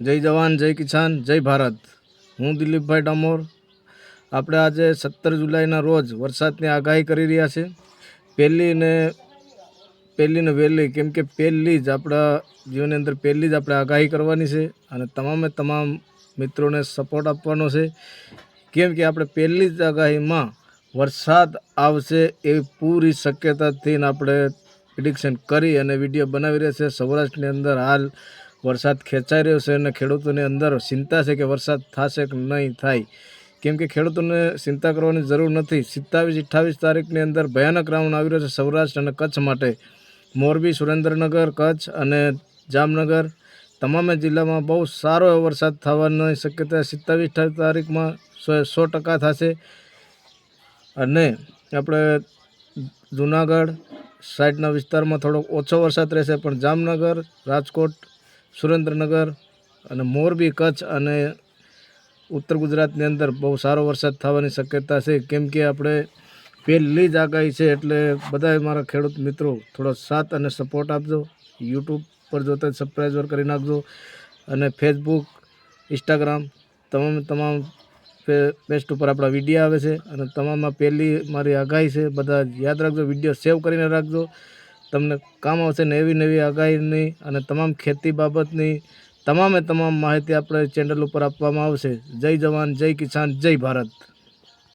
જય જવાન જય કિસાન જય ભારત। હું દિલીપભાઈ ડામોર। આપણે આજે 17 જુલાઈના રોજ વરસાદની આગાહી કરી રહ્યા છે। પહેલી ને વહેલી, કેમ કે પહેલી જ આપણા જીવનની અંદર પહેલી જ આપણે આગાહી કરવાની છે અને તમામ મિત્રોને સપોર્ટ આપવાનો છે, કેમ કે આપણે પહેલી જ આગાહીમાં વરસાદ આવશે એવી પૂરી શક્યતાથી આપણે પ્રિડિક્શન કરી અને વિડીયો બનાવી રહ્યા છે। સૌરાષ્ટ્રની અંદર હાલ વરસાદ ખેંચાઈ રહ્યો છે અને ખેડૂતોની અંદર ચિંતા છે કે વરસાદ થશે કે નહીં થાય, કેમ કે ખેડૂતોને ચિંતા કરવાની જરૂર નથી। 27-28 તારીખની અંદર ભયાનક રાઉન્ડ આવી રહ્યો છે સૌરાષ્ટ્ર અને કચ્છ માટે। મોરબી, સુરેન્દ્રનગર, કચ્છ અને જામનગર તમામે જિલ્લામાં બહુ સારો એવો વરસાદ થવાની શક્યતા 27-28 તારીખમાં 100% થશે। અને આપણે જૂનાગઢ સાઈડના વિસ્તારમાં થોડોક ઓછો વરસાદ રહેશે, પણ જામનગર, રાજકોટ, સુરેન્દ્રનગર અને મોરબી, કચ્છ અને ઉત્તર ગુજરાતની અંદર બહુ સારો વરસાદ થવાની શક્યતા છે, કેમ કે આપણે પહેલી જ આગાહી છે। એટલે બધાએ મારા ખેડૂત મિત્રો થોડો સાથ અને સપોર્ટ આપજો। યુટ્યુબ પર જોતા સબસ્ક્રાઈબર કરી નાખજો અને ફેસબુક, ઇન્સ્ટાગ્રામ તમામ પેસ્ટ ઉપર આપણા વિડીયો આવે છે અને તમામમાં પહેલી મારી આગાહી છે। બધા યાદ રાખજો, વિડીયો સેવ કરીને રાખજો, તમને કામ આવશે ને એવી નવી આગાહીની અને તમામ ખેતી બાબતની તમામ માહિતી આપણે ચેનલ ઉપર આપવામાં આવશે। જય જવાન જય કિસાન જય ભારત।